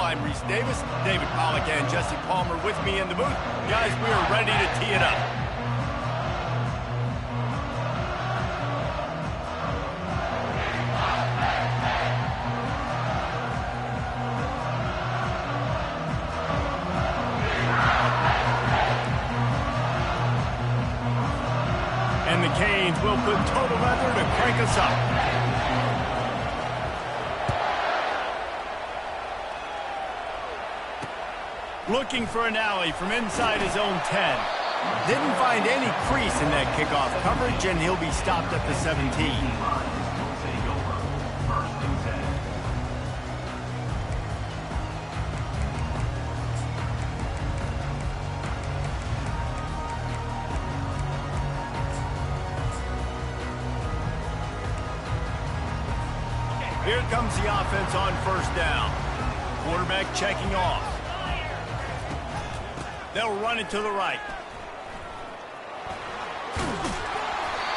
I'm Reese Davis, David Pollack, and Jesse Palmer with me in the booth. Guys, we are ready to tee it up. And the Canes will put total leather to crank us up. Looking for an alley from inside his own 10. Didn't find any crease in that kickoff coverage, and he'll be stopped at the 17. Here comes the offense on first down. Quarterback checking off. They'll run it to the right.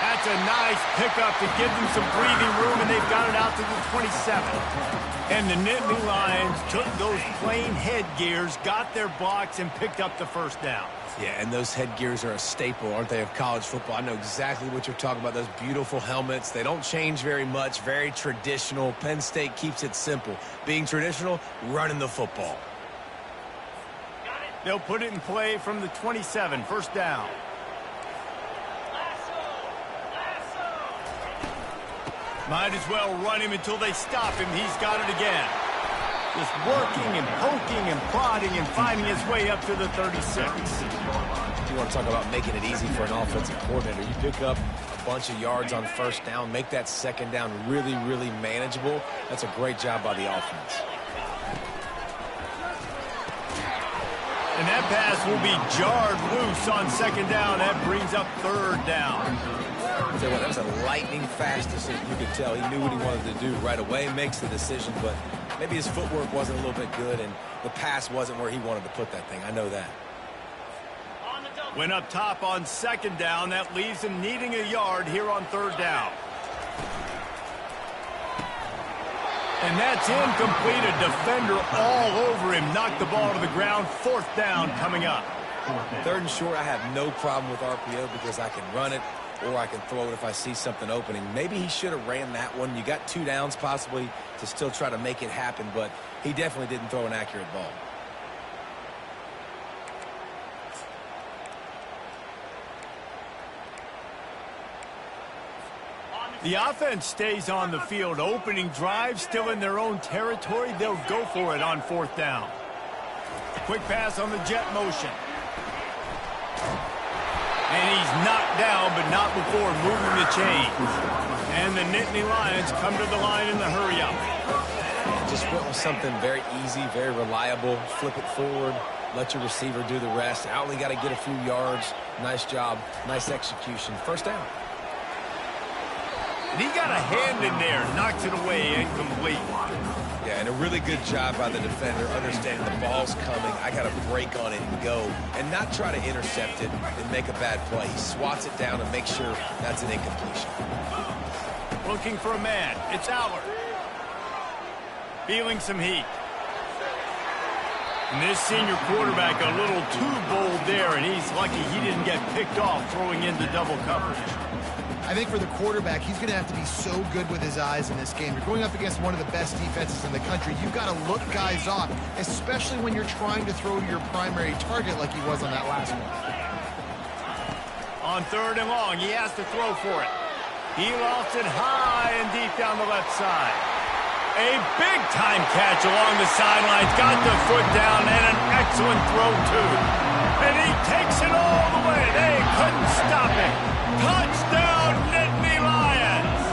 That's a nice pickup to give them some breathing room, and they've got it out to the 27. And the Nittany Lions took those plain headgears, got their blocks, and picked up the first down. Yeah, and those headgears are a staple, aren't they, of college football? I know exactly what you're talking about, those beautiful helmets. They don't change very much, very traditional. Penn State keeps it simple. Being traditional, running the football. They'll put it in play from the 27, first down. Might as well run him until they stop him. He's got it again. Just working and poking and prodding and finding his way up to the 36. You want to talk about making it easy for an offensive coordinator. You pick up a bunch of yards on first down, make that second down really, really manageable. That's a great job by the offense. And that pass will be jarred loose on second down. That brings up third down. So that was a lightning-fast decision. You could tell he knew what he wanted to do right away, makes the decision, but maybe his footwork wasn't a little bit good, and the pass wasn't where he wanted to put that thing. I know that. Went up top on second down. That leaves him needing a yard here on third down. And that's incomplete. A defender all over him. Knocked the ball to the ground. Fourth down coming up. Third and short, I have no problem with RPO because I can run it or I can throw it if I see something opening. Maybe he should have ran that one. You got 2 downs possibly to still try to make it happen, but he definitely didn't throw an accurate ball. The offense stays on the field. Opening drive, still in their own territory. They'll go for it on fourth down. Quick pass on the jet motion. And he's knocked down, but not before moving the chains. And the Nittany Lions come to the line in the hurry-up. Just went with something very easy, very reliable. Flip it forward. Let your receiver do the rest. I only got to get a few yards. Nice job. Nice execution. First down. And he got a hand in there, knocks it away, incomplete. Yeah, and a really good job by the defender, understanding the ball's coming. I got to break on it and go, and not try to intercept it and make a bad play. He swats it down and makes sure that's an incompletion. Looking for a man. It's Allard. Feeling some heat. And this senior quarterback a little too bold there, and he's lucky he didn't get picked off throwing into double coverage. I think for the quarterback, he's going to have to be so good with his eyes in this game. You're going up against one of the best defenses in the country. You've got to look guys off, especially when you're trying to throw to your primary target like he was on that last one. On third and long, he has to throw for it. He lofts it high and deep down the left side. A big-time catch along the sidelines. Got the foot down and an excellent throw, too. And he takes it all the way. They couldn't stop it. Touchdown, Nittany Lions!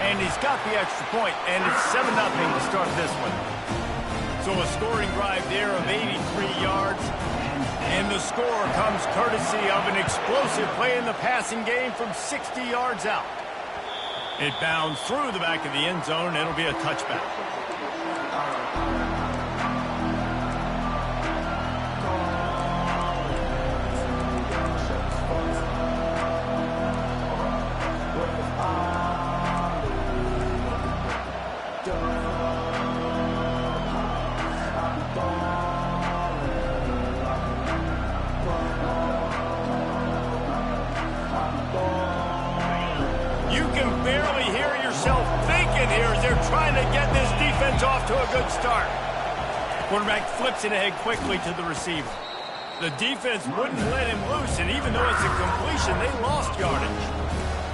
And he's got the extra point, and it's 7-0 to start this one. So a scoring drive there of 83 yards. And the score comes courtesy of an explosive play in the passing game from 60 yards out. It bounds through the back of the end zone, and it'll be a touchback. trying to get this defense off to a good start. Quarterback flips it ahead quickly to the receiver. The defense wouldn't let him loose, and even though it's a completion, they lost yardage.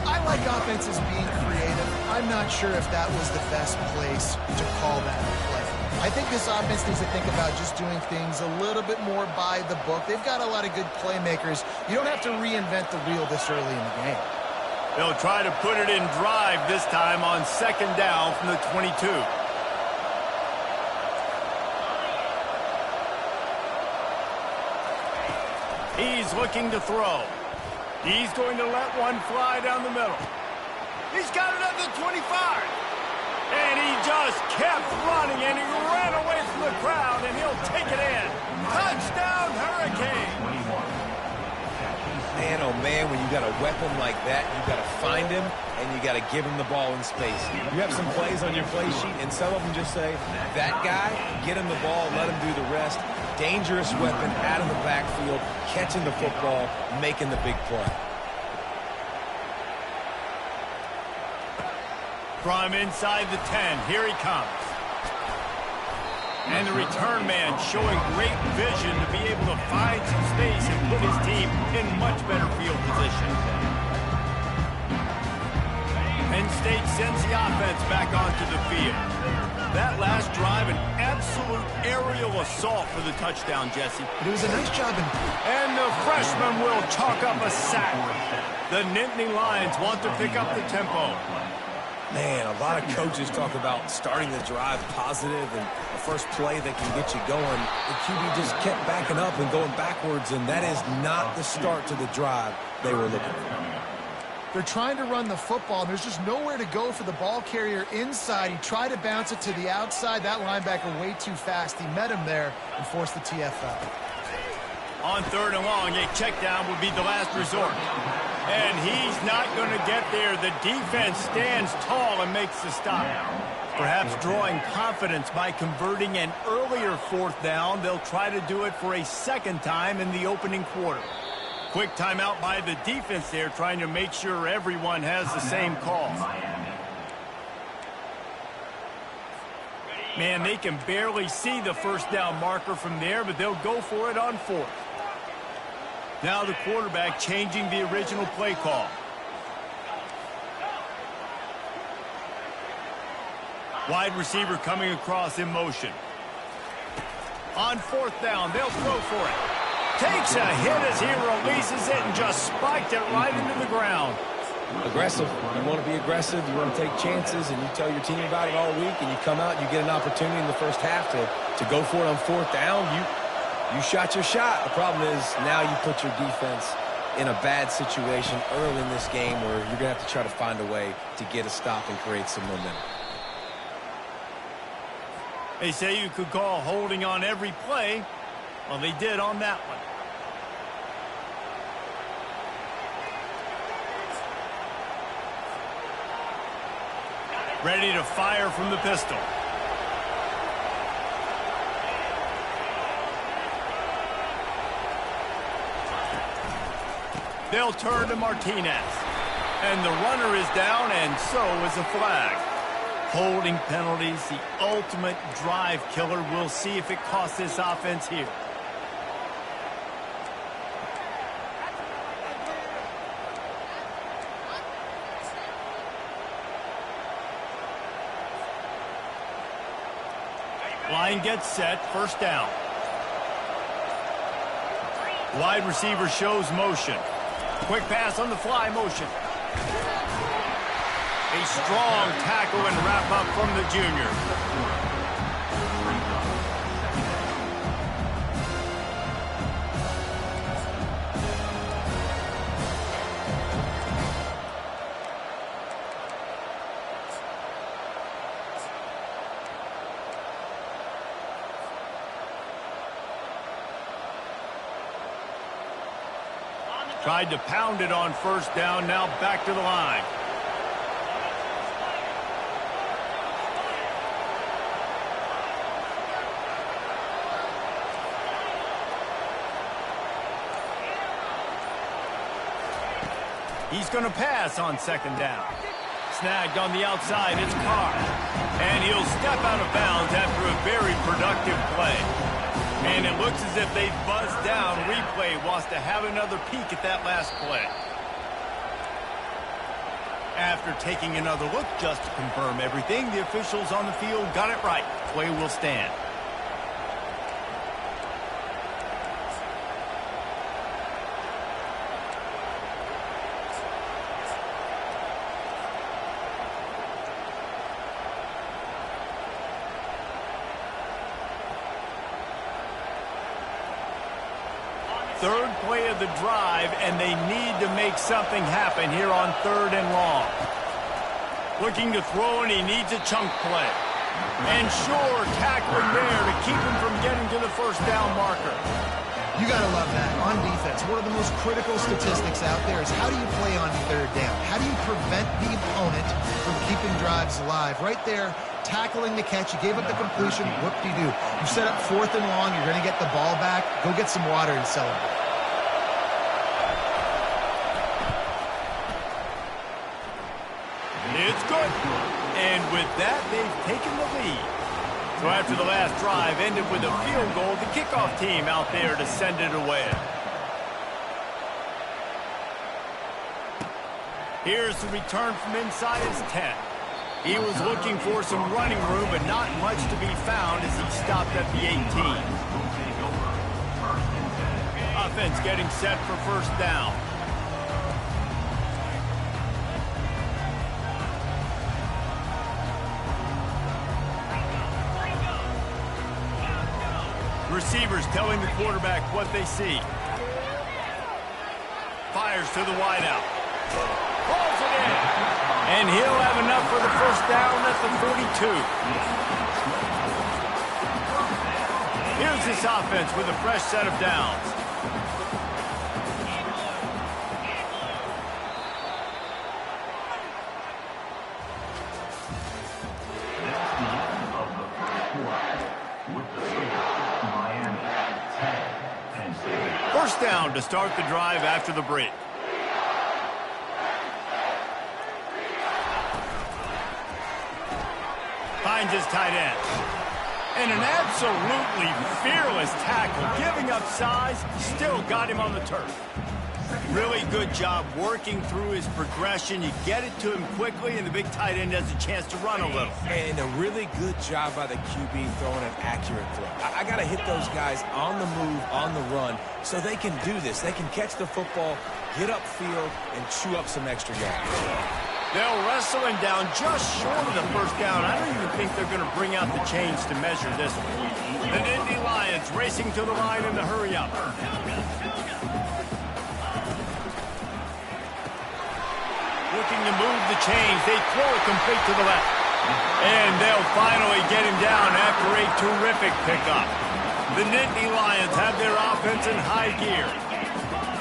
I like offenses being creative. I'm not sure if that was the best place to call that play. I think this offense needs to think about just doing things a little bit more by the book. They've got a lot of good playmakers. You don't have to reinvent the wheel this early in the game. They'll try to put it in drive this time on second down from the 22. He's looking to throw. He's going to let one fly down the middle. He's got it at the 25. And he just kept running, and he ran away from the crowd, and he'll take it in. Touchdown, Hurricane. Man, oh man, when you got a weapon like that, you got to find him, and you got to give him the ball in space. You have some plays on your play sheet, and some of them just say, that guy, get him the ball, let him do the rest. Dangerous weapon out of the backfield, catching the football, making the big play. From inside the 10, here he comes. And the return man showing great vision to be able to find some space and put his team in much better field position. Penn State sends the offense back onto the field. That last drive, an absolute aerial assault for the touchdown, Jesse. But it was a nice job. And the freshman will chalk up a sack. The Nittany Lions want to pick up the tempo. Man, a lot of coaches talk about starting the drive positive and the first play that can get you going. The QB just kept backing up and going backwards, and that is not the start to the drive they were looking for. They're trying to run the football, and there's just nowhere to go for the ball carrier inside. He tried to bounce it to the outside. That linebacker way too fast. He met him there and forced the TFL. On third and long, a check down would be the last resort. And he's not going to get there. The defense stands tall and makes the stop. Perhaps drawing confidence by converting an earlier fourth down. They'll try to do it for a second time in the opening quarter. Quick timeout by the defense there, trying to make sure everyone has the same call. Man, they can barely see the first down marker from there, but they'll go for it on fourth. Now the quarterback changing the original play call. Wide receiver coming across in motion. On fourth down, they'll throw for it. Takes a hit as he releases it and just spiked it right into the ground. Aggressive. You want to be aggressive. You want to take chances, and you tell your team about it all week, and you come out and you get an opportunity in the first half to go for it on fourth down. You shot your shot. The problem is now you put your defense in a bad situation early in this game where you're going to have to try to find a way to get a stop and create some momentum. They say you could call holding on every play. Well, they did on that one. Ready to fire from the pistol. They'll turn to Martinez. And the runner is down, and so is a flag. Holding penalties, the ultimate drive killer. We'll see if it costs this offense here. Line gets set, first down. Wide receiver shows motion. Quick pass on the fly motion. A strong tackle and wrap up from the junior. Tried to pound it on first down, now back to the line. He's going to pass on second down. snagged on the outside. It's Carr. And he'll step out of bounds after a very productive play. And it looks as if they've buzzed down. Replay wants to have another peek at that last play. After taking another look just to confirm everything, the officials on the field got it right. Play will stand. Third play of the drive, and they need to make something happen here on 3rd and long. Looking to throw, and he needs a chunk play. And sure, tackling there to keep him from getting to the first down marker. You got to love that. On defense, one of the most critical statistics out there is how do you play on 3rd down? How do you prevent the opponent from keeping drives alive? Right there, tackling the catch. You gave up the completion. What do? You set up 4th and long. You're going to get the ball back. Go get some water and celebrate. It's good. And with that, they've taken the lead. So after the last drive ended with a field goal, the kickoff team out there to send it away. Here's the return from inside his 10. He was looking for some running room, but not much to be found as he stopped at the 18. Offense getting set for first down. Receivers telling the quarterback what they see. Fires to the wideout. Pulls it in. And he'll have enough for the first down at the 42. Here's this offense with a fresh set of downs. First down to start the drive after the break. Finds his tight end. And an absolutely fearless tackle. Giving up size, still got him on the turf. Really good job working through his progression. You get it to him quickly, and the big tight end has a chance to run a little. And a really good job by the QB throwing an accurate throw. I got to hit those guys on the move, on the run, so they can do this. They can catch the football, get upfield, and chew up some extra yards. They'll wrestle him down just short of the first down. I don't even think they're going to bring out the chains to measure this one. The Nittany Lions racing to the line in the hurry-up. Looking to move the chains. They throw it complete to the left. And they'll finally get him down after a terrific pickup. The Nittany Lions have their offense in high gear.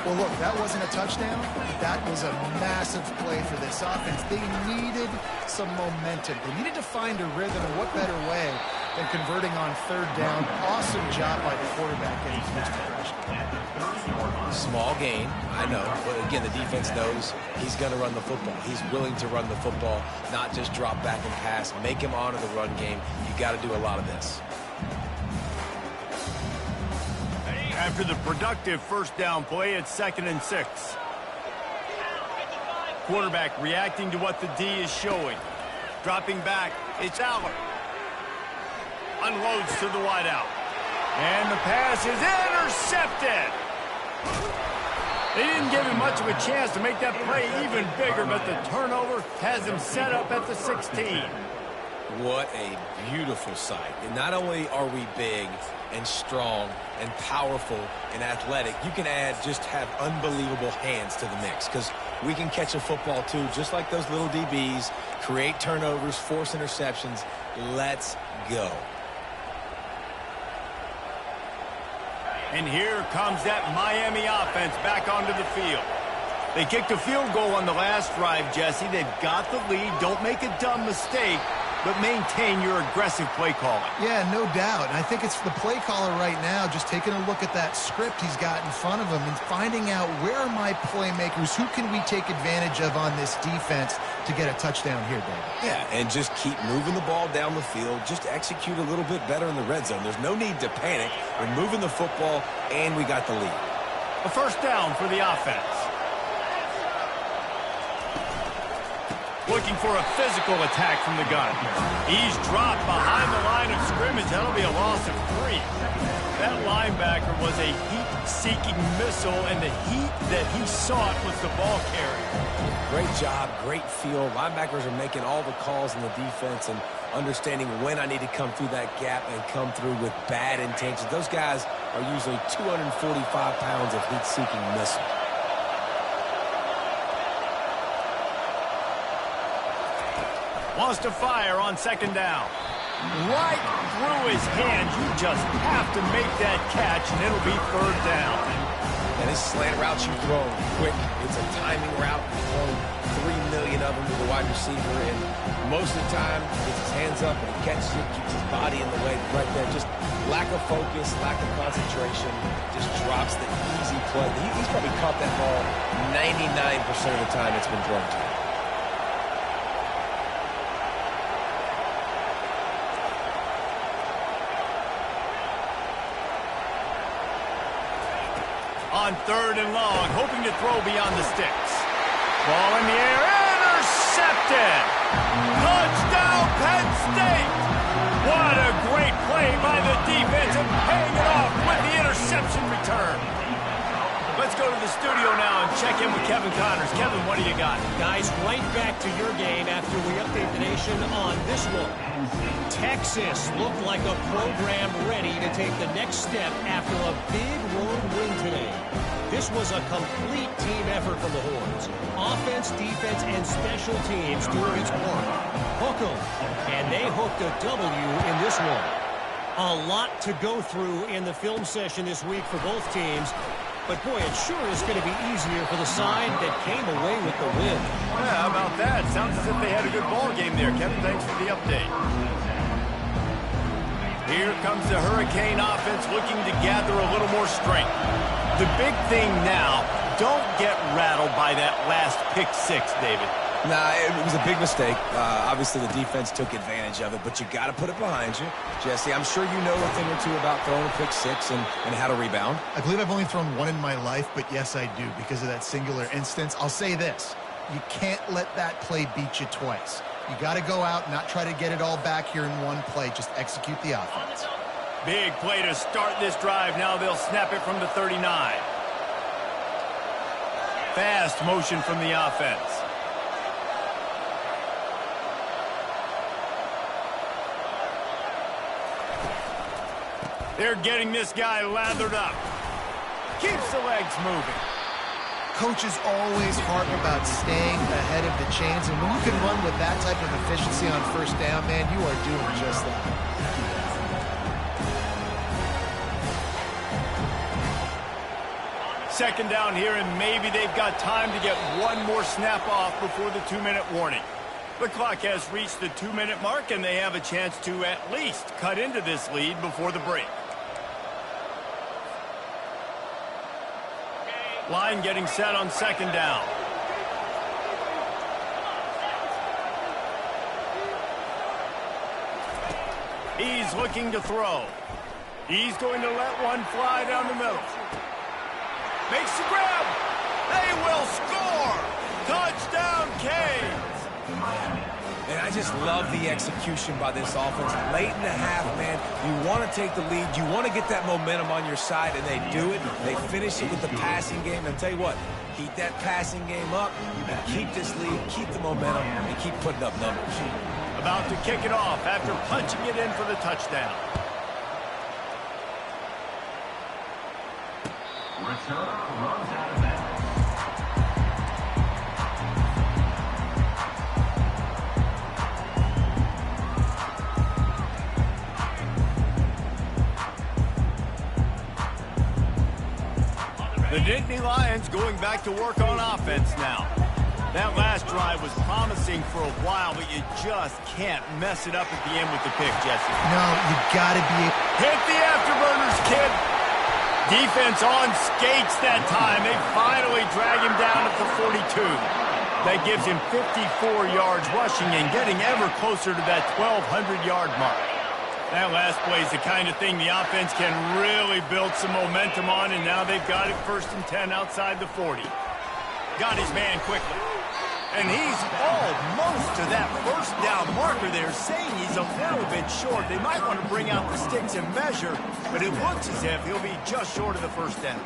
Well, look, that wasn't a touchdown. That was a massive play for this offense. They needed some momentum. They needed to find a rhythm, and what better way than converting on 3rd down. Awesome job by the quarterback getting to his progression. Small gain, I know, but again, the defense knows he's going to run the football. He's willing to run the football, not just drop back and pass, make him honor the run game. You got to do a lot of this. After the productive first down play, it's 2nd and 6. Quarterback reacting to what the D is showing. Dropping back, it's Aller. Unloads to the wideout. And the pass is intercepted. They didn't give him much of a chance to make that play even bigger, but the turnover has him set up at the 16. What a beautiful sight. And not only are we big and strong and powerful and athletic, you can just have unbelievable hands to the mix, because we can catch a football too, just like those little DBs, create turnovers, force interceptions. Let's go. And here comes that Miami offense back onto the field. They kicked a field goal on the last drive, Jesse. They've got the lead. Don't make a dumb mistake. but maintain your aggressive play calling. Yeah, no doubt. And I think it's the play caller right now just taking a look at that script he's got in front of him and finding out where are my playmakers, who can we take advantage of on this defense to get a touchdown here, David. Yeah, and just keep moving the ball down the field. Just execute a little bit better in the red zone. There's no need to panic. We're moving the football, and we got the lead. A first down for the offense. Looking for a physical attack from the gun. He's dropped behind the line of scrimmage. That'll be a loss of 3. That linebacker was a heat-seeking missile, and the heat that he sought was the ball carrier. Great job, great feel. Linebackers are making all the calls in the defense and understanding when I need to come through that gap and come through with bad intentions. Those guys are usually 245 pounds of heat-seeking missile. Wants to fire on second down. Right through his hands. You just have to make that catch, and it'll be third down. And his slant routes you throw quick. It's a timing route. You throw 3 million of them to the wide receiver, and most of the time, he gets his hands up and he catches it, keeps his body in the way right there. Just lack of focus, lack of concentration, just drops the easy play. He's probably caught that ball 99% of the time it's been thrown to him. On third and long, hoping to throw beyond the sticks. Ball in the air, intercepted! Touchdown, Penn State! What a great play by the defense and paying it off with the interception return. Let's go to the studio now and check in with Kevin Connors. Kevin, what do you got? Guys, right back to your game after we update the nation on this one. Texas looked like a program ready to take the next step after a big road win today. This was a complete team effort from the Horns. Offense, defense, and special teams doing its part. Hook 'em, and they hooked a W in this one. A lot to go through in the film session this week for both teams. But, boy, it sure is going to be easier for the side that came away with the win. Yeah, how about that? Sounds as if they had a good ball game there. Kevin, thanks for the update. Here comes the Hurricane offense looking to gather a little more strength. The big thing now, don't get rattled by that last pick 6, David. Nah, it was a big mistake. Obviously, the defense took advantage of it, but you got to put it behind you. Jesse, I'm sure you know a thing or two about throwing a pick 6 and how to rebound. I believe I've only thrown one in my life, but yes, I do because of that singular instance. I'll say this. You can't let that play beat you twice. You got to go out and not try to get it all back here in one play. Just execute the offense. Big play to start this drive. Now they'll snap it from the 39. Fast motion from the offense. They're getting this guy lathered up. Keeps the legs moving. Coaches always harp about staying ahead of the chains, and when you can run with that type of efficiency on first down, man, you are doing just that. Second down here, and maybe they've got time to get one more snap off before the 2-minute warning. The clock has reached the 2-minute mark, and they have a chance to at least cut into this lead before the break. Line getting set on second down. He's looking to throw. He's going to let one fly down the middle. Makes the grab. They will score. Touchdown, Canes. And I just love the execution by this offense. Late in the half, man, you want to take the lead. You want to get that momentum on your side, and they do it. They finish it with the passing game. And I'll tell you what, keep that passing game up. Keep this lead, keep the momentum, and keep putting up numbers. About to kick it off after punching it in for the touchdown. Return runs out of bounds. The Nittany Lions going back to work on offense now. That last drive was promising for a while, but you just can't mess it up at the end with the pick, Jesse. No, you got to be... Hit the afterburners, kid. Defense on skates that time. They finally drag him down at the 42. That gives him 54 yards rushing and getting ever closer to that 1,200-yard mark. That last play is the kind of thing the offense can really build some momentum on, and now they've got it 1st and 10 outside the 40. Got his man quickly. And he's almost to that first down marker there, saying he's a little bit short. They might want to bring out the sticks and measure, but it looks as if he'll be just short of the first down.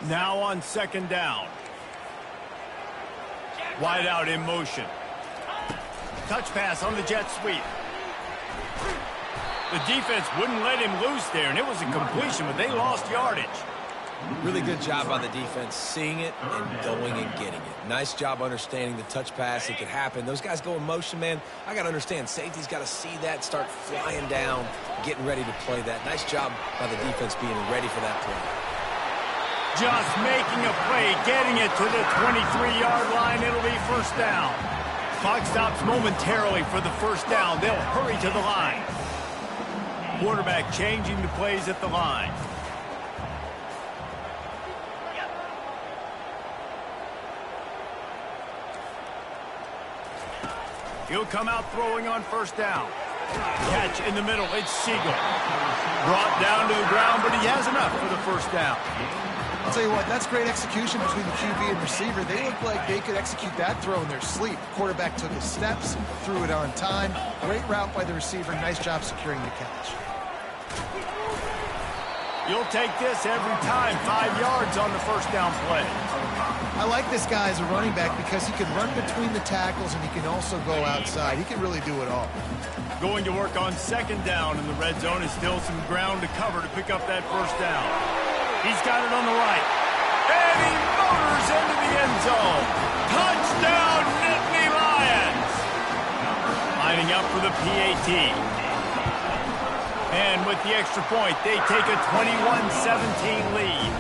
Now on 2nd down. Wide out in motion. Touch pass on the jet sweep. The defense wouldn't let him loose there, and it was a completion, but they lost yardage. Really good job by the defense seeing it and going and getting it. Nice job understanding the touch pass. It could happen. Those guys go in motion, man. I got to understand, safety's got to see that, start flying down, getting ready to play that. Nice job by the defense being ready for that play. Just making a play, getting it to the 23-yard line. It'll be 1st down. Clock stops momentarily for the 1st down. They'll hurry to the line. Quarterback changing the plays at the line. He'll come out throwing on 1st down. Catch in the middle. It's Siegel. Brought down to the ground, but he has enough for the 1st down. I'll tell you what, that's great execution between the QB and receiver. They look like they could execute that throw in their sleep. Quarterback took his steps, threw it on time. Great route by the receiver. Nice job securing the catch. You'll take this every time. 5 yards on the 1st down play. I like this guy as a running back because he can run between the tackles and he can also go outside. He can really do it all. Going to work on 2nd down, and the red zone is still some ground to cover to pick up that 1st down. He's got it on the right. And he motors into the end zone. Touchdown, Nittany Lions. Lining up for the PAT. And with the extra point, they take a 21-17 lead.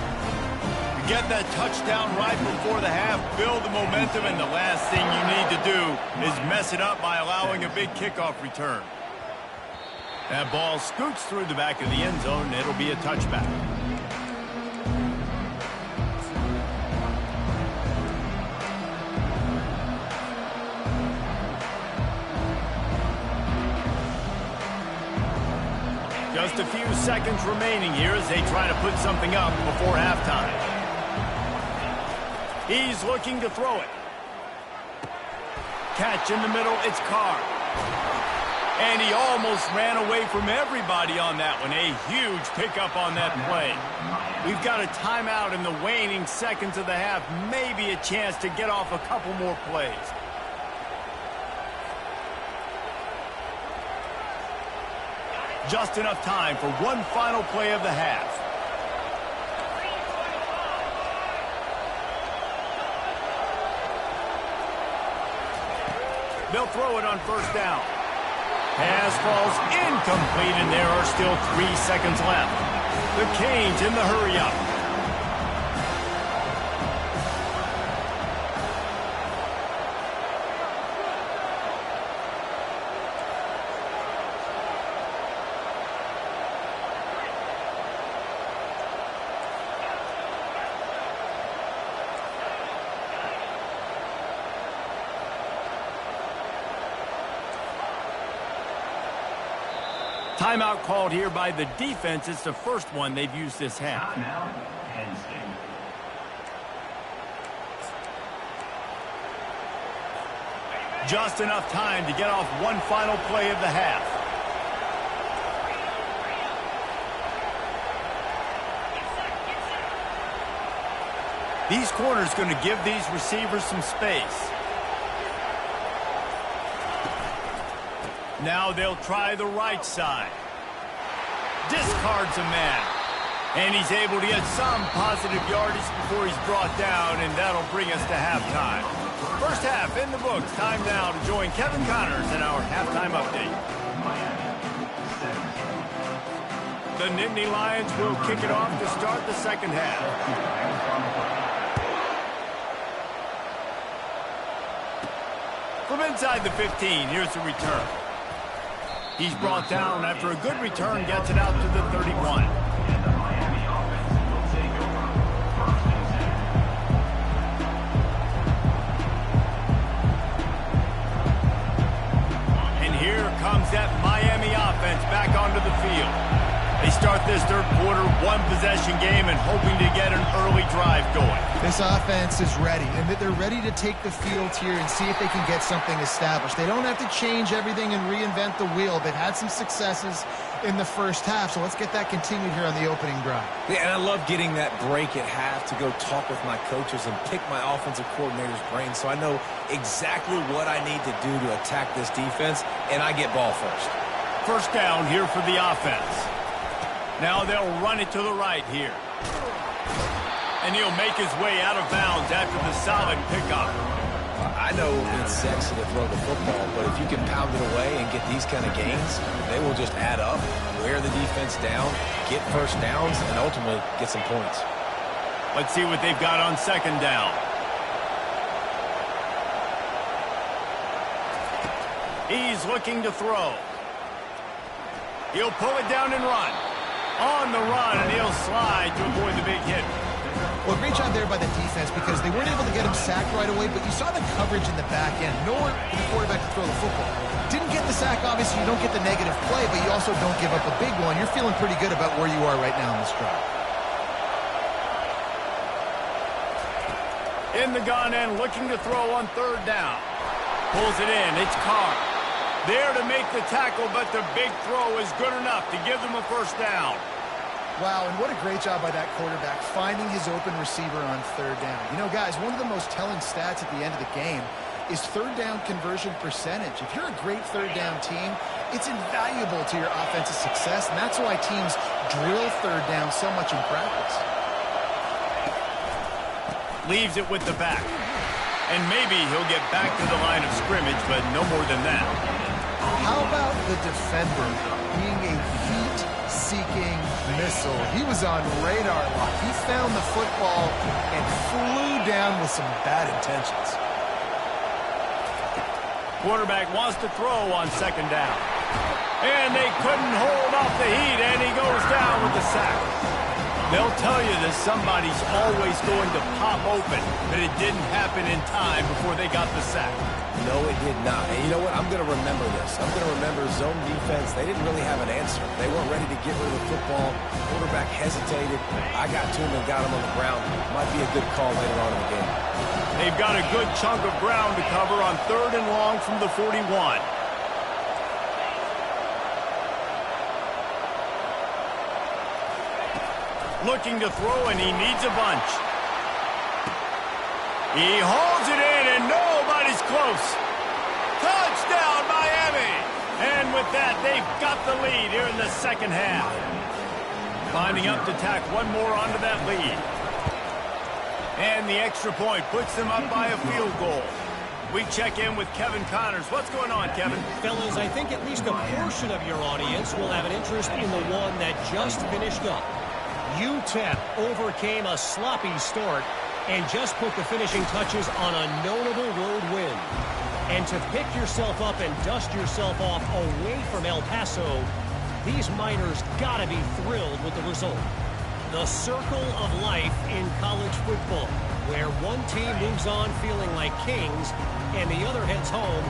You get that touchdown right before the half, build the momentum, and the last thing you need to do is mess it up by allowing a big kickoff return. That ball scoots through the back of the end zone, and it'll be a touchback. Just a few seconds remaining here as they try to put something up before halftime. He's looking to throw it. Catch in the middle, it's Carr. And he almost ran away from everybody on that one. A huge pickup on that play. We've got a timeout in the waning seconds of the half. Maybe a chance to get off a couple more plays. Just enough time for one final play of the half. They'll throw it on 1st down. Pass falls incomplete, and there are still 3 seconds left. The Canes in the hurry-up. Timeout called here by the defense. It's the first one they've used this half. Just enough time to get off one final play of the half. These corners going to give these receivers some space. Now they'll try the right side. Discards a man. And he's able to get some positive yardage before he's brought down, and that'll bring us to halftime. First half in the books. Time now to join Kevin Connors in our halftime update. The Nittany Lions will kick it off to start the second half. From inside the 15, here's the return. He's brought down after a good return, gets it out to the 31. And here comes that Miami offense back onto the field. They start this third quarter one-possession game and hoping to get an early drive going. This offense is ready, and they're ready to take the field here and see if they can get something established. They don't have to change everything and reinvent the wheel. They've had some successes in the first half, so let's get that continued here on the opening drive. Yeah, and I love getting that break at half to go talk with my coaches and pick my offensive coordinator's brain so I know exactly what I need to do to attack this defense, and I get ball first. First down here for the offense. Now they'll run it to the right here. And he'll make his way out of bounds after the solid pickup. I know it's sexy to throw the football, but if you can pound it away and get these kind of gains, they will just add up, wear the defense down, get first downs, and ultimately get some points. Let's see what they've got on second down. He's looking to throw. He'll pull it down and run. On the run, and he'll slide to avoid the big hit. Well, great job there by the defense because they weren't able to get him sacked right away, but you saw the coverage in the back end. Nowhere for the quarterback to throw the football. Didn't get the sack, obviously. You don't get the negative play, but you also don't give up a big one. You're feeling pretty good about where you are right now in this drive. In the gun and looking to throw on third down. Pulls it in. It's Carr. There to make the tackle, but the big throw is good enough to give them a first down. Wow, and what a great job by that quarterback, finding his open receiver on third down. You know, guys, one of the most telling stats at the end of the game is third down conversion percentage. If you're a great third down team, it's invaluable to your offensive success, and that's why teams drill third down so much in practice. Leaves it with the back. And maybe he'll get back to the line of scrimmage, but no more than that. How about the defender being a heat-seeking missile? He was on radar lock. He found the football and flew down with some bad intentions. Quarterback wants to throw on second down. And they couldn't hold off the heat, and he goes down with the sack. They'll tell you that somebody's always going to pop open, but it didn't happen in time before they got the sack. No, it did not. And you know what? I'm going to remember this. I'm going to remember zone defense. They didn't really have an answer. They weren't ready to get rid of the football. Quarterback hesitated. I got to him and got him on the ground. Might be a good call later on in the game. They've got a good chunk of ground to cover on third and long from the 41. Looking to throw, and he needs a bunch. He holds it in, and nobody's close. Touchdown, Miami! And with that, they've got the lead here in the second half. Lining up to tack one more onto that lead. And the extra point puts them up by a field goal. We check in with Kevin Connors. What's going on, Kevin? Fellas, I think at least a portion of your audience will have an interest in the one that just finished up. UTEP overcame a sloppy start and just put the finishing touches on a notable road win. And to pick yourself up and dust yourself off away from El Paso, these Miners gotta be thrilled with the result. The circle of life in college football, where one team moves on feeling like kings and the other heads home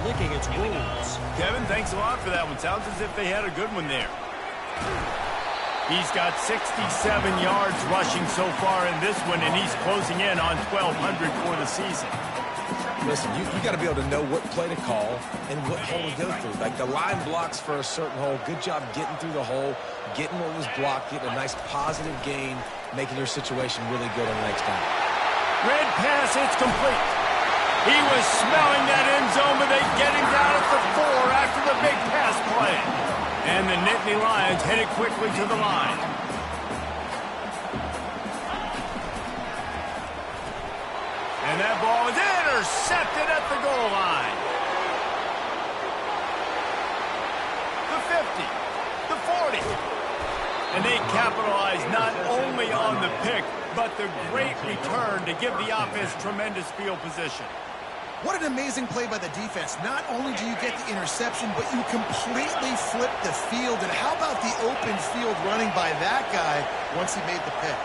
licking its wounds. Kevin, thanks a lot for that one. Sounds as if they had a good one there. He's got 67 yards rushing so far in this one, and he's closing in on 1,200 for the season. Listen, you got to be able to know what play to call and what hole to go through. Like the line blocks for a certain hole. Good job getting through the hole, getting what was blocked, getting a nice positive gain, making your situation really good on the next time. Red pass, it's complete. He was smelling that end zone, but they get him down at the 4 after the big pass play. And the Nittany Lions headed quickly to the line. And that ball is intercepted at the goal line. The 50, the 40, And they capitalize not only on the pick, but the great return to give the offense tremendous field position. What an amazing play by the defense. Not only do you get the interception, but you completely flip the field. And how about the open field running by that guy once he made the pick?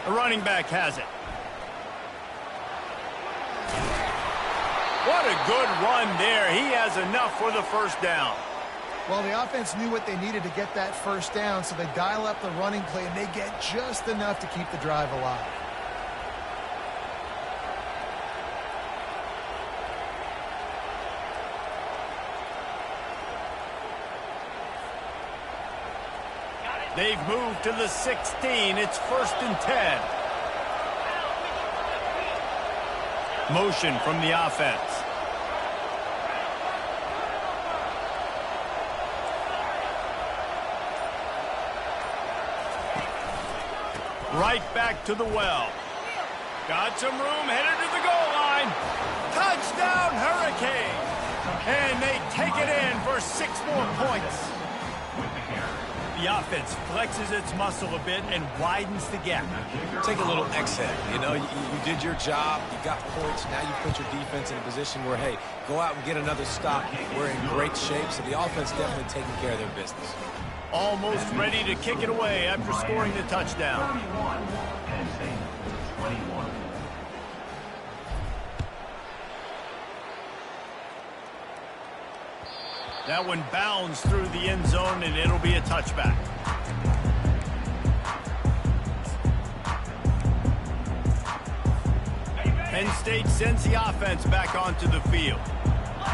The running back has it. What a good run there. He has enough for the first down. Well, the offense knew what they needed to get that first down, so they dial up the running play, and they get just enough to keep the drive alive. They've moved to the 16. It's 1st and 10. Motion from the offense. Right back to the well. Got some room, headed to the goal line. Touchdown, Hurricane! And they take it in for 6 more points. The offense flexes its muscle a bit and widens the gap. Take a little exhale. You know, you did your job. You got points. Now you put your defense in a position where, hey, go out and get another stop. We're in great shape, so the offense definitely taking care of their business. Almost ready to kick it away after scoring the touchdown. 31, Penn State, 21. That one bounds through the end zone, and it'll be a touchback. Penn State sends the offense back onto the field.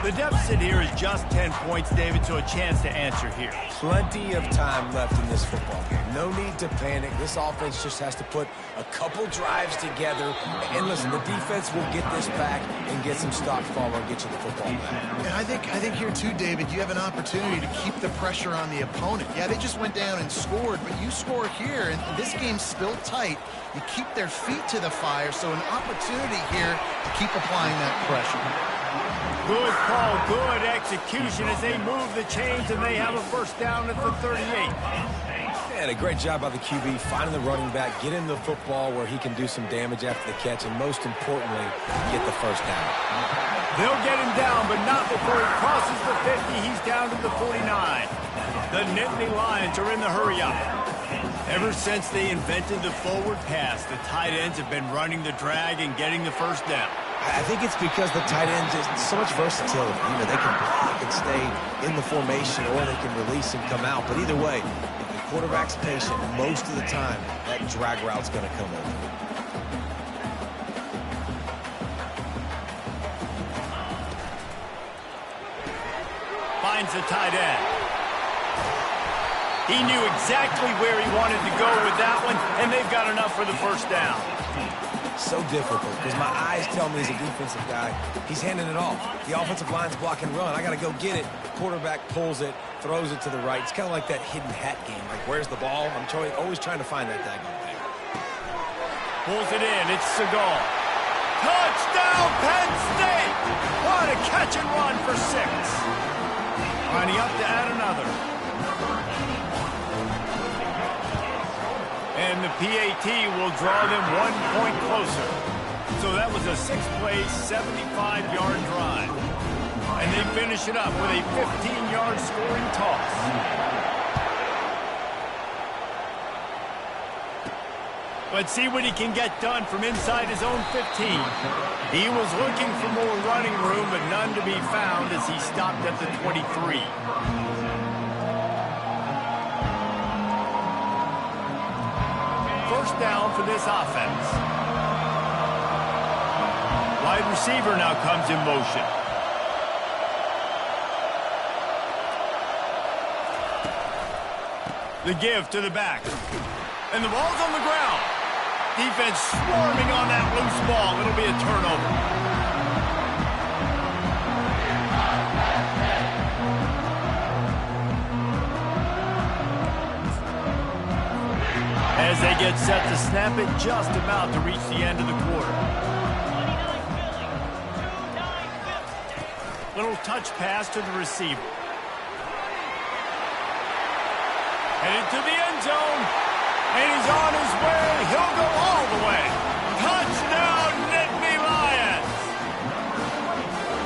The deficit here is just 10 points, David, so a chance to answer here. Plenty of time left in this football game. No need to panic. This offense just has to put a couple drives together. And listen, the defense will get this back and get some stops forward and get you the football back. And I think here too, David, you have an opportunity to keep the pressure on the opponent. Yeah, they just went down and scored, but you score here, and this game's still tight. You keep their feet to the fire, so an opportunity here to keep applying that pressure. Good call, good execution as they move the chains, and they have a first down at the 38. And a great job by the QB finding the running back, get him the football where he can do some damage after the catch, and most importantly, get the first down. They'll get him down, but not before he crosses the 50. He's down to the 49. The Nittany Lions are in the hurry-up. Ever since they invented the forward pass, the tight ends have been running the drag and getting the first down. I think it's because the tight ends is so much versatility. You know, they can block and stay in the formation, or they can release and come out. But either way, if the quarterback's patient, most of the time, that drag route's going to come over. Finds the tight end. He knew exactly where he wanted to go with that one, and they've got enough for the first down. So difficult because my eyes tell me he's a defensive guy. He's handing it off. The offensive line's block and run. I got to go get it. Quarterback pulls it, throws it to the right. It's kind of like that hidden hat game. Like, where's the ball? I'm always trying to find that daggone thing. Pulls it in. It's Seagal. Touchdown, Penn State! What a catch and run for 6. Lining up to add another. And the PAT will draw them 1 point closer. So that was a 6-play, 75-yard drive. And they finish it up with a 15-yard scoring toss. Let's see what he can get done from inside his own 15. He was looking for more running room, but none to be found as he stopped at the 23. First down for this offense. Wide receiver now comes in motion. The give to the back. And the ball's on the ground. Defense swarming on that loose ball. It'll be a turnover. As they get set to snap it, just about to reach the end of the quarter. Little touch pass to the receiver. Headed to the end zone. And he's on his way. He'll go all the way. Touchdown, Nittany Lions.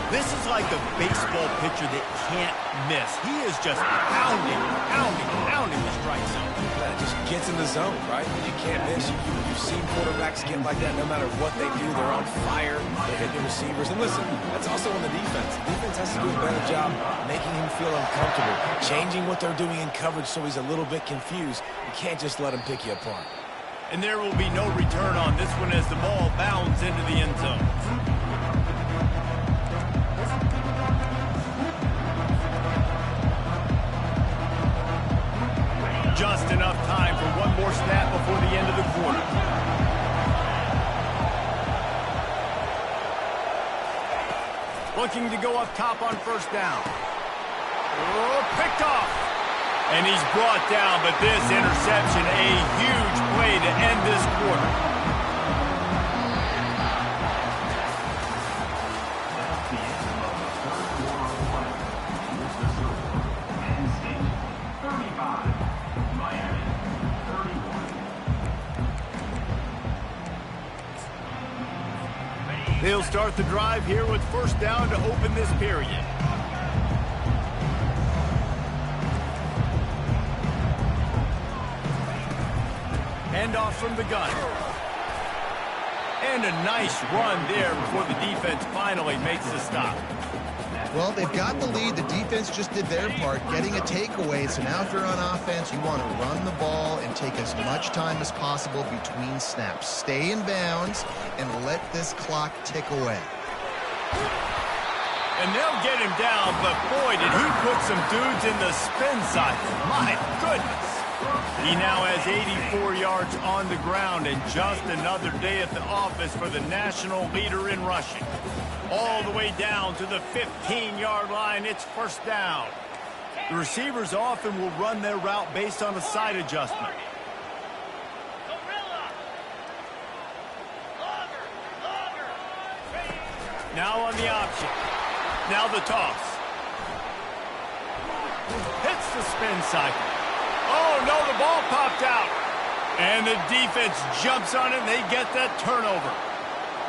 This is like a baseball pitcher that can't miss. He is just pounding the strike zone. It just gets in the zone, right? You can't miss. You've seen quarterbacks get like that no matter what they do. They're on fire. They're hitting the receivers. And listen, that's also on the defense. The defense has to do a better job making him feel uncomfortable, changing what they're doing in coverage so he's a little bit confused. You can't just let him pick you apart. And there will be no return on this one as the ball bounds into the end zone. Just enough time for one more snap before the end of the quarter. Looking to go up top on first down. Oh, picked off. And he's brought down, but this interception, a huge play to end this quarter. They'll start the drive here with first down to open this period. Handoff from the gun. And a nice run there before the defense finally makes the stop. Well, they've got the lead. The defense just did their part, getting a takeaway. So now if you're on offense, you want to run the ball and take as much time as possible between snaps. Stay in bounds and let this clock tick away. And they'll get him down, but boy, did he put some dudes in the spin cycle. My goodness. He now has 84 yards on the ground and just another day at the office for the national leader in rushing. All the way down to the 15-yard line, it's first down. The receivers often will run their route based on a side adjustment. Now on the option. Now the toss. Hits the spin cycle. Oh, no, the ball popped out. And the defense jumps on it, and they get that turnover.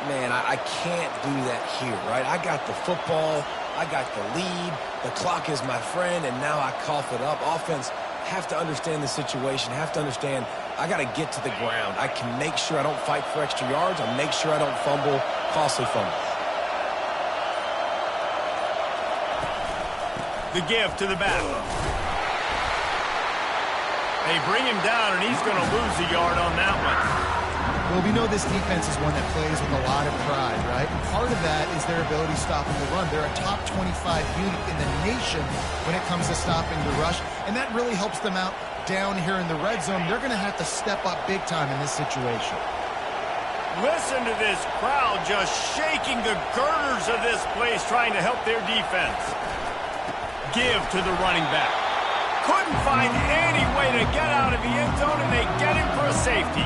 Man, I can't do that here, right? I got the football. I got the lead. The clock is my friend, and now I cough it up. Offense have to understand the situation, have to understand I got to get to the ground. I can make sure I don't fight for extra yards. I'll make sure I don't fumble, costly fumble. The give to the back. They bring him down, and he's going to lose a yard on that one. Well, we know this defense is one that plays with a lot of pride, right? And part of that is their ability stopping the run. They're a top 25 unit in the nation when it comes to stopping the rush, and that really helps them out down here in the red zone. They're going to have to step up big time in this situation. Listen to this crowd just shaking the girders of this place, trying to help their defense. Give to the running back. Couldn't find any way to get out of the end zone, and they get him for a safety.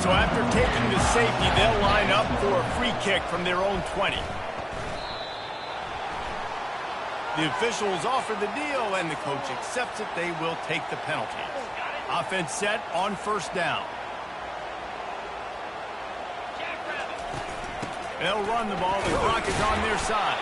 So after taking the safety, they'll line up for a free kick from their own 20. The officials offer the deal, and the coach accepts it. They will take the penalty. Offense set on first down. They'll run the ball. The clock is on their side.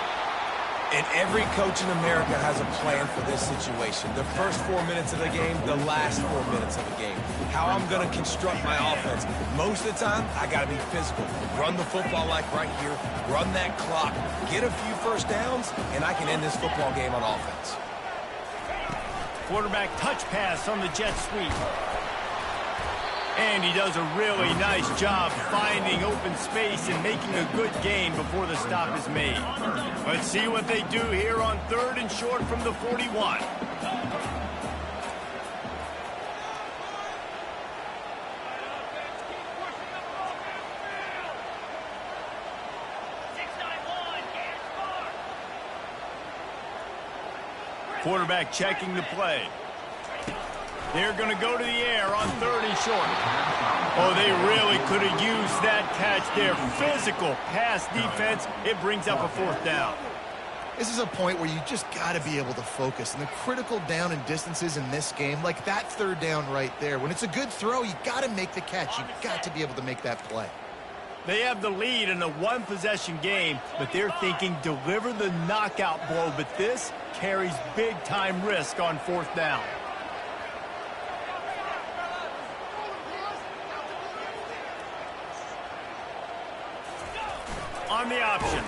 And every coach in America has a plan for this situation. The first 4 minutes of the game, the last 4 minutes of the game. How I'm going to construct my offense. Most of the time, I got to be physical. Run the football like right here. Run that clock. Get a few first downs, and I can end this football game on offense. Quarterback touch pass on the jet sweep. And he does a really nice job finding open space and making a good gain before the stop is made. Let's see what they do here on third and short from the 41. Quarterback checking the play. They're going to go to the air on third and short. Oh, they really could have used that catch there. Physical pass defense. It brings up a fourth down. This is a point where you just got to be able to focus. And the critical down and distances in this game, like that third down right there, when it's a good throw, you got to make the catch. You got to be able to make that play. They have the lead in a one-possession game, but they're thinking deliver the knockout blow. But this carries big-time risk on fourth down. On the option.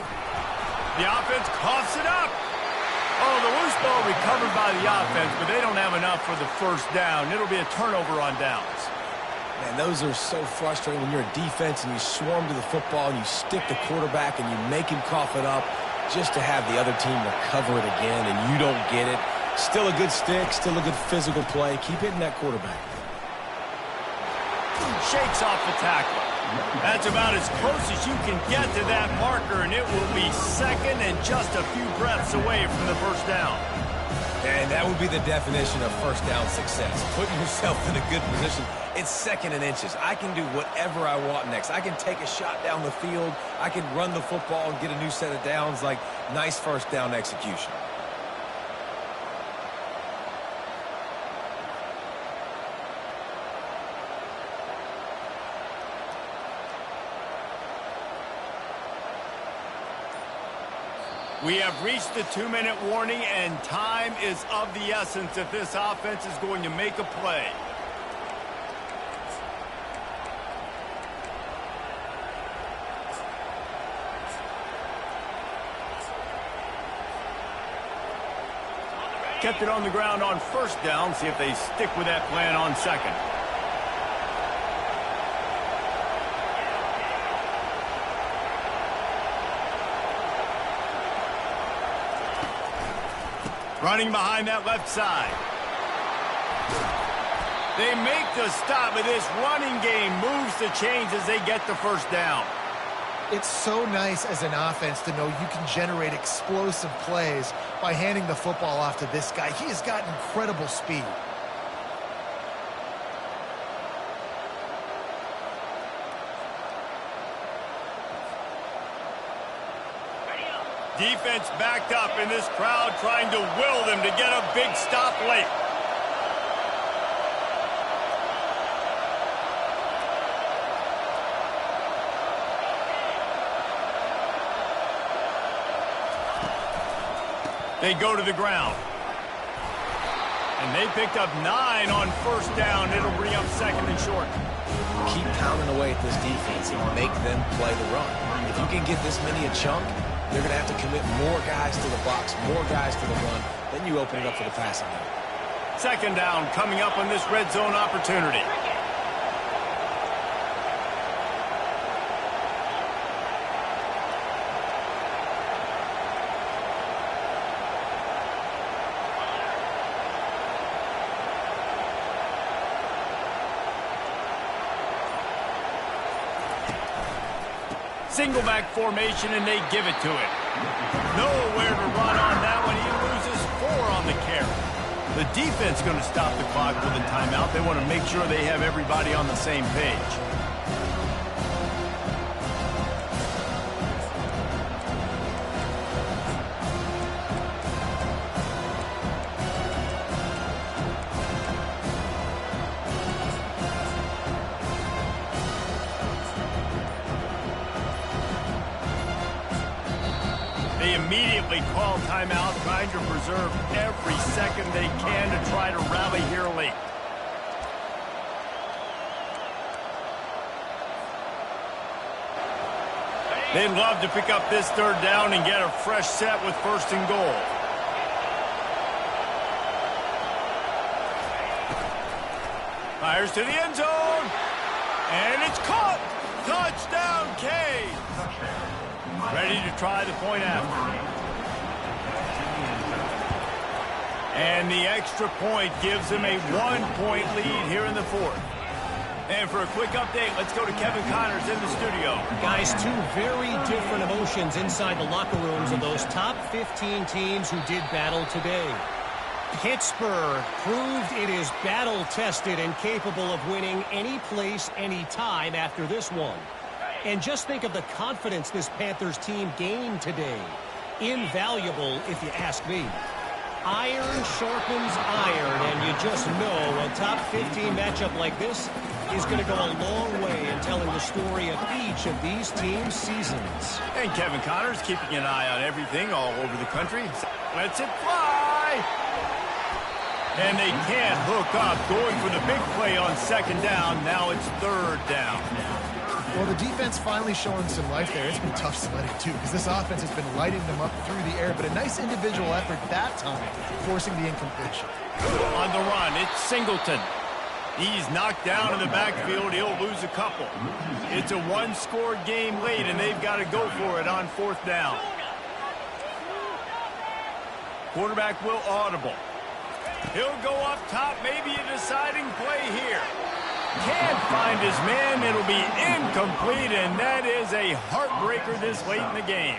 The offense coughs it up. Oh, the loose ball recovered by the offense, but they don't have enough for the first down. It'll be a turnover on downs. Man, those are so frustrating when you're a defense and you swarm to the football and you stick the quarterback and you make him cough it up just to have the other team recover it again and you don't get it. Still a good stick, still a good physical play. Keep hitting that quarterback. Shakes off the tackle. That's about as close as you can get to that marker, and it will be second and just a few breaths away from the first down. And that would be the definition of first down success. Putting yourself in a good position. It's second and inches. I can do whatever I want next. I can take a shot down the field. I can run the football and get a new set of downs. Like, nice first down execution. We have reached the 2-minute warning, and time is of the essence if this offense is going to make a play. Kept it on the ground on first down. See if they stick with that plan on second. Running behind that left side. They make the stop, but this running game moves the chains as they get the first down. It's so nice as an offense to know you can generate explosive plays by handing the football off to this guy. He has got incredible speed. Defense backed up in this crowd trying to will them to get a big stop late. They go to the ground. And they picked up 9 on first down. It'll bring up second and short. Keep pounding away at this defense and make them play the run. If you can get this many a chunk, they're going to have to commit more guys to the box, more guys to the run. Then you open it up for the passing game. Second down coming up on this red zone opportunity. Single back formation, and they give it to him. Nowhere to run on that one. He loses 4 on the carry. The defense going to stop the clock with a timeout. They want to make sure they have everybody on the same page. They immediately call timeout, trying to preserve every second they can to try to rally here late. They'd love to pick up this third down and get a fresh set with first and goal. Fires to the end zone. And it's caught. Touchdown, K. Ready to try the point after. And the extra point gives them a 1-point lead here in the fourth. And for a quick update, let's go to Kevin Connors in the studio. Guys, 2 very different emotions inside the locker rooms of those top 15 teams who did battle today. Pittsburgh proved it is battle-tested and capable of winning any place, any time after this one. And just think of the confidence this Panthers team gained today. Invaluable, if you ask me. Iron sharpens iron, and you just know a top 15 matchup like this is going to go a long way in telling the story of each of these teams' seasons. And Kevin Connors keeping an eye on everything all over the country. Lets it fly. And they can't hook up. Going for the big play on second down. Now it's third down. Well, the defense finally showing some life there. It's been tough sledding, too, because this offense has been lighting them up through the air. But a nice individual effort that time, forcing the incompletion. On the run, it's Singleton. He's knocked down in the backfield. He'll lose a couple. It's a one-score game late, and they've got to go for it on fourth down. Quarterback will audible. He'll go up top, maybe a deciding play here. Can't find his man. It'll be incomplete, and that is a heartbreaker this late in the game.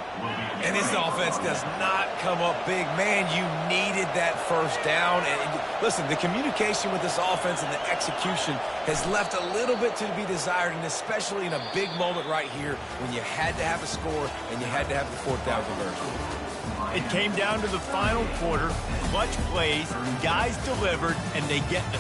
And this offense does not come up big. Man, you needed that first down. And listen, the communication with this offense and the execution has left a little bit to be desired, and especially in a big moment right here when you had to have a score and you had to have the fourth down conversion. It came down to the final quarter. Clutch plays, guys delivered, and they get the